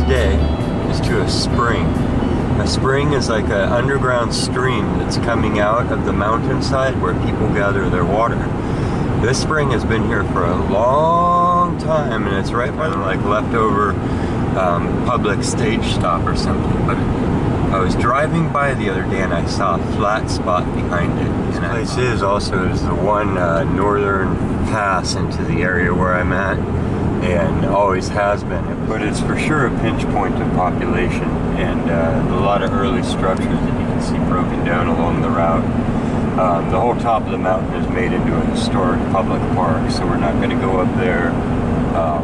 today is to a spring. A spring is like an underground stream that's coming out of the mountainside where people gather their water. This spring has been here for a long time, and it's right by the like leftover public stage stop or something. But I was driving by the other day and I saw a flat spot behind it. This place is the one northern pass into the area where I'm at, and always has been. But it's for sure a pinch point of population, and a lot of early structures that you can see broken down along the route. The whole top of the mountain is made into a historic public park, so we're not going to go up there.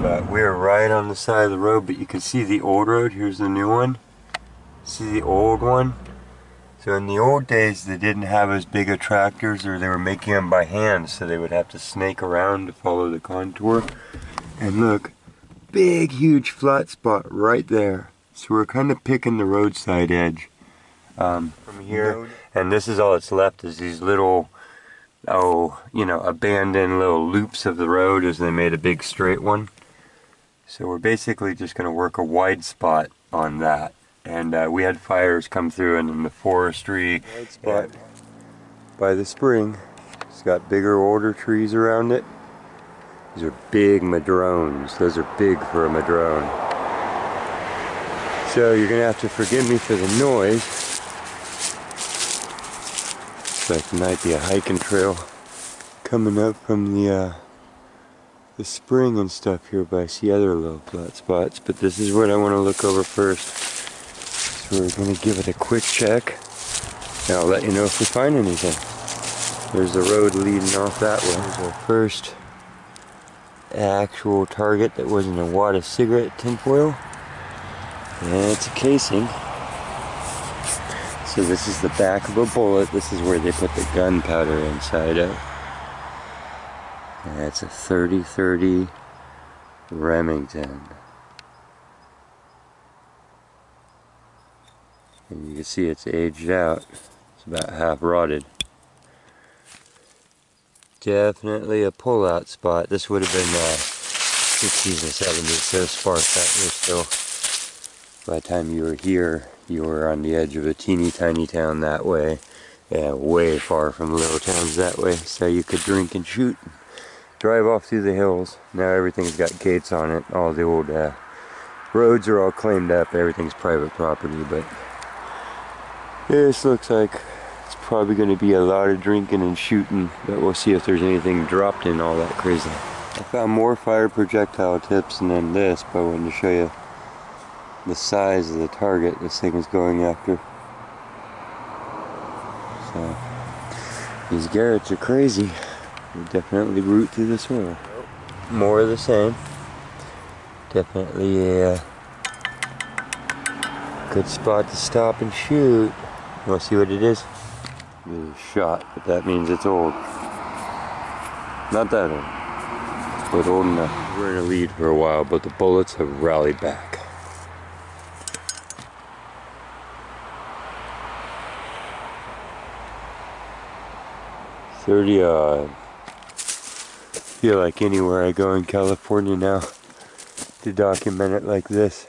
But we're right on the side of the road, but you can see the old road. Here's the new one. See the old one? So in the old days, they didn't have as big of tractors, or they were making them by hand, so they would have to snake around to follow the contour. And look, big, huge flat spot right there. So we're kind of picking the roadside edge from here. And this is all that's left, is these little, abandoned little loops of the road as they made a big straight one. So we're basically just going to work a wide spot on that. And we had fires come through, and in the forestry spot by the spring, it's got bigger, older trees around it. These are big madrones. Those are big for a madrone. So you're gonna have to forgive me for the noise. It's like it might be a hiking trail coming up from the spring and stuff here, but I see other little flat spots. But this is what I want to look over first. So we're going to give it a quick check, and I'll let you know if we find anything. There's the road leading off that way. There's our first actual target that wasn't a wad of cigarette tinfoil. And it's a casing. So this is the back of a bullet. This is where they put the gunpowder inside of. And it's a 30-30 Remington. And you can see it's aged out. It's about half rotted. Definitely a pull-out spot. This would have been 60s and 70s, so sparse out here still. By the time you were here, you were on the edge of a teeny tiny town that way, and way far from little towns that way, so you could drink and shoot, drive off through the hills. Now everything's got gates on it. All the old roads are all claimed up. Everything's private property, but this looks like it's probably going to be a lot of drinking and shooting, but we'll see if there's anything dropped in all that crazy. I found more fire projectile tips and then this, but I wanted to show you the size of the target this thing is going after. So these Garretts are crazy. They definitely root through the soil. More of the same. Definitely a good spot to stop and shoot. You want to see what it is? It is a shot, but that means it's old. Not that old, but old enough. We're in a lead for a while, but the bullets have rallied back. .30 feel like anywhere I go in California now to document it like this.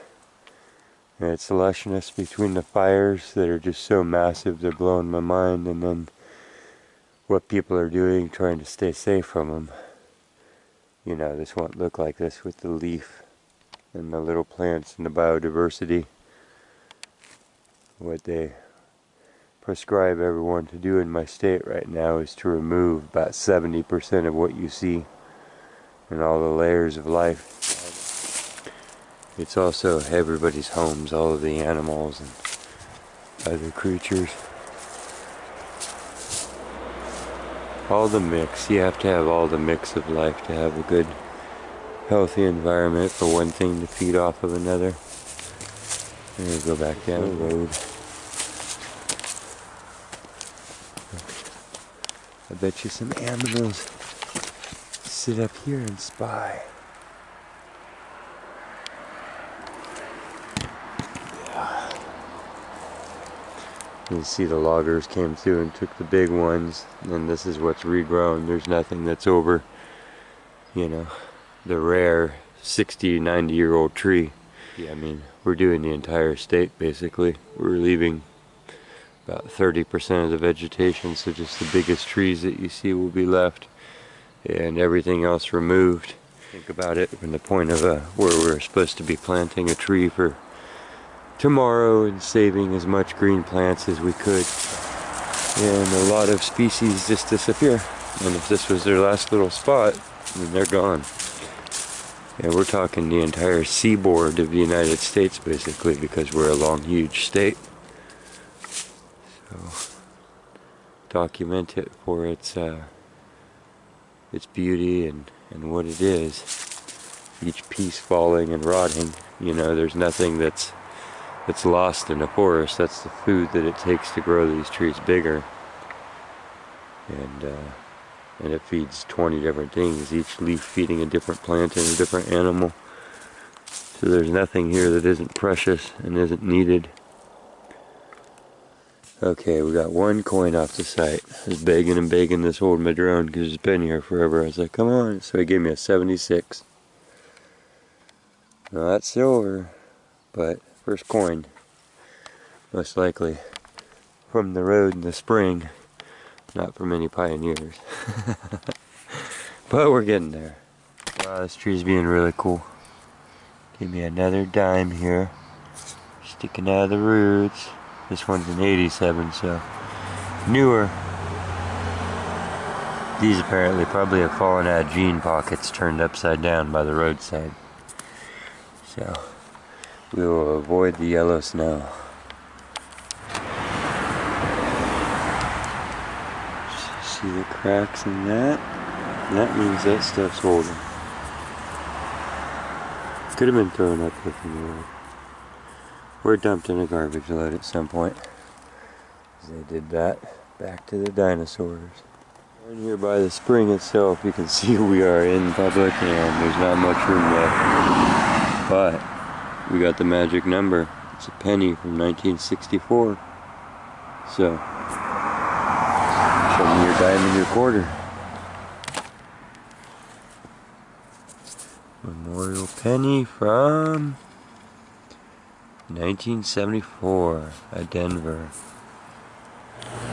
And it's the lushness between the fires that are just so massive, they're blowing my mind, and then what people are doing trying to stay safe from them. You know, this won't look like this with the leaf and the little plants and the biodiversity. What they prescribe everyone to do in my state right now is to remove about 70% of what you see and all the layers of life. It's also everybody's homes, all of the animals and other creatures. All the mix. You have to have all the mix of life to have a good, healthy environment for one thing to feed off of another. And we'll go back down the road. I bet you some animals sit up here and spy. You see the loggers came through and took the big ones, and this is what's regrown. There's nothing that's over, the rare 60, 90-year-old tree. Yeah, I mean, we're doing the entire state basically. We're leaving about 30% of the vegetation, so just the biggest trees that you see will be left and everything else removed. Think about it from the point of where we're supposed to be planting a tree for tomorrow and saving as much green plants as we could. And a lot of species just disappear. And if this was their last little spot, then they're gone. And we're talking the entire seaboard of the United States basically, because we're a long, huge state. So document it for its beauty and what it is. Each piece falling and rotting. You know, there's nothing that's lost in a forest. That's the food that it takes to grow these trees bigger. And it feeds 20 different things, each leaf feeding a different plant and a different animal. So there's nothing here that isn't precious and isn't needed. Okay, we got one coin off the site. I was begging and begging this old madrone because it's been here forever. I was like, come on. So he gave me a 76. Not silver, but first coin. Most likely from the road in the spring. Not from any pioneers. But we're getting there. Wow, this tree's being really cool. Give me another dime here. Sticking out of the roots. This one's an 87, so newer. These apparently probably have fallen out of jean pockets turned upside down by the roadside. So we will avoid the yellow snow. See the cracks in that? That means that stuff's holding. Could have been thrown up there from the road. Or dumped in a garbage load at some point. They did that back to the dinosaurs. And here by the spring itself, you can see we are in public and there's not much room left. But we got the magic number. It's a penny from 1964. So show me your dime and your quarter. Memorial penny from 1974 at Denver.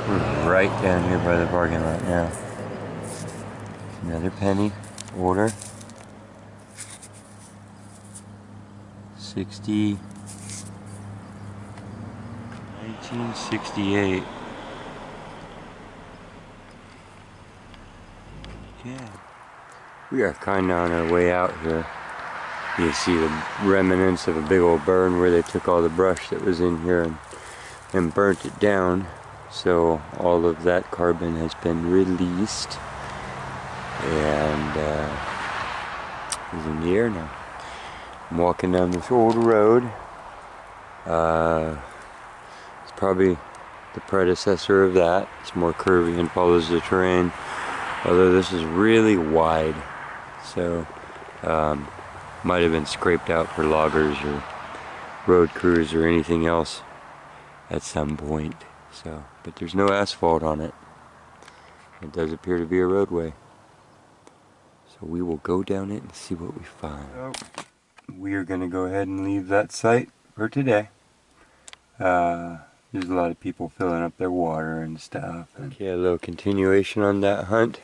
We're right down here by the parking lot now. Another penny order. 1968. Yeah. We are kind of on our way out here. You see the remnants of a big old burn where they took all the brush that was in here and burnt it down. So all of that carbon has been released and is in the air now. I'm walking down this old road. It's probably the predecessor of that. It's more curvy and follows the terrain. Although this is really wide, so might have been scraped out for loggers or road crews or anything else at some point. So, but there's no asphalt on it. It does appear to be a roadway. So we will go down it and see what we find. So, we are going to go ahead and leave that site for today. There's a lot of people filling up their water and stuff. Okay, a little continuation on that hunt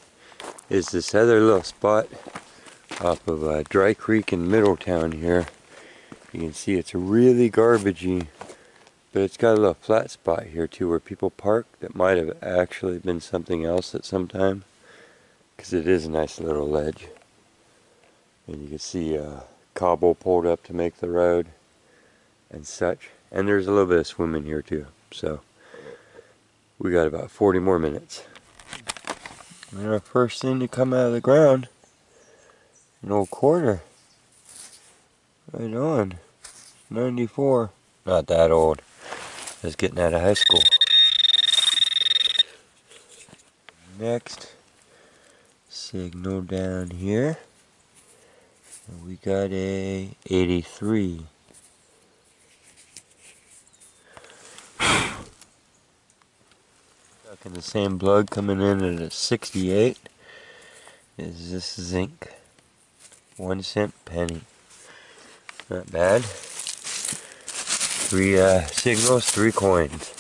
is this other little spot off of Dry Creek in Middletown here. You can see it's really garbagey, but it's got a little flat spot here too where people park that might have actually been something else at some time, because it is a nice little ledge. And you can see cobble pulled up to make the road and such. And there's a little bit of swimming here too. So we got about 40 more minutes. And our first thing to come out of the ground, an old quarter. Right on. 94. Not that old. I was getting out of high school. Next, signal down here. And we got a 83. And the same plug coming in at a 68 is this zinc 1 cent penny. Not bad. 3 signals, 3 coins.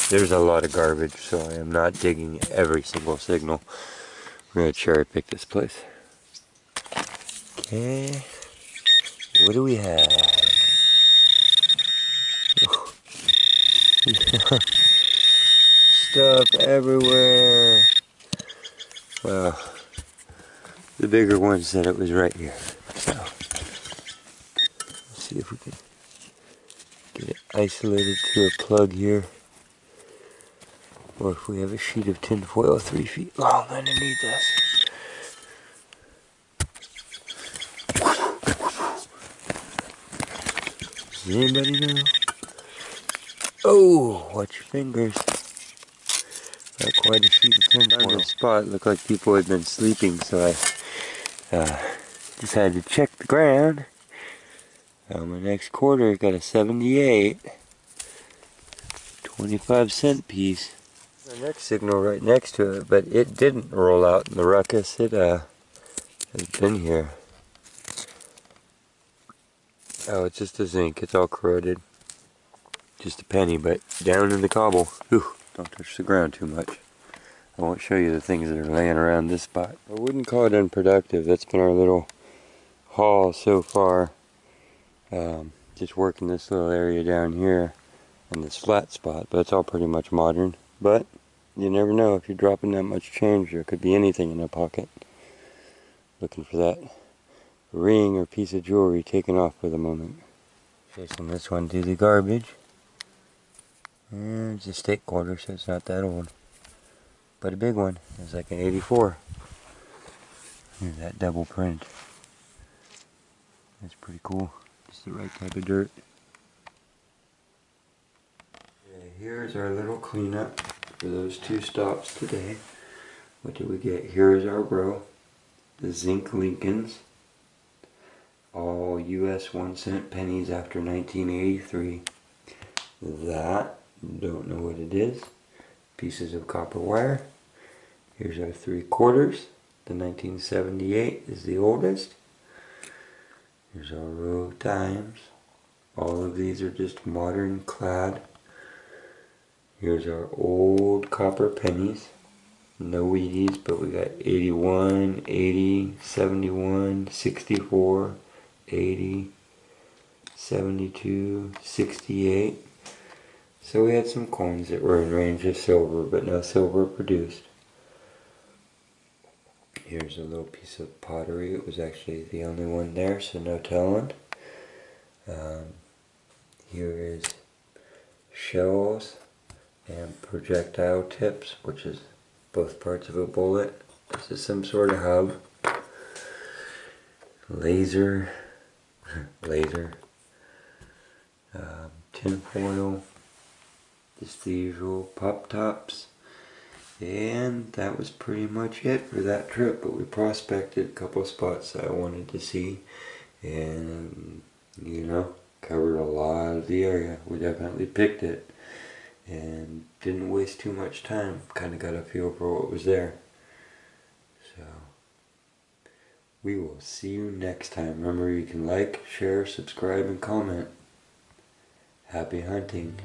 There's a lot of garbage, so I am not digging every single signal. We're going to cherry pick this place. Okay. What do we have? Stuff everywhere. Well, the bigger one said it was right here. So, let's see if we can get it isolated to a plug here. Or if we have a sheet of tin foil 3 feet long underneath us. Does anybody know? Oh, watch your fingers. Got quite a sheet of tin foil. This spot looked like people had been sleeping, so I decided to check the ground. My next quarter got a 78. 25-cent piece. The next signal right next to it, but it didn't roll out in the ruckus. It has been here. Oh, it's just a zinc. It's all corroded. Just a penny, but down in the cobble. Whew, don't touch the ground too much. I won't show you the things that are laying around this spot. I wouldn't call it unproductive. That's been our little haul so far. Just working this little area down here and this flat spot, but it's all pretty much modern. But you never know, if you're dropping that much change, there could be anything in a pocket. Looking for that ring or piece of jewelry taken off for the moment. Chasing this one through the garbage. And it's a state quarter, so it's not that old. But a big one. It's like an 84. Here's that double print. That's pretty cool. Just the right type of dirt. Okay, here's our little cleanup for those 2 stops today. What did we get? Here's our row. The zinc Lincolns. All US 1 cent pennies after 1983. That, don't know what it is. Pieces of copper wire. Here's our 3 quarters. The 1978 is the oldest. Here's our row of dimes. All of these are just modern clad. Here's our old copper pennies. No Wheaties, but we got 81, 80, 71, 64, 80, 72, 68. So we had some coins that were in range of silver, but no silver produced. Here's a little piece of pottery. It was actually the only one there, so no telling. Here is shells and projectile tips, which is both parts of a bullet. This is some sort of hub. Laser, tin foil, just the usual pop tops. And that was pretty much it for that trip, but we prospected a couple spots that I wanted to see, and you know, covered a lot of the area. We definitely picked it and didn't waste too much time. Kind of got a feel for what was there. So we will see you next time. Remember, you can like, share, subscribe, and comment. Happy hunting.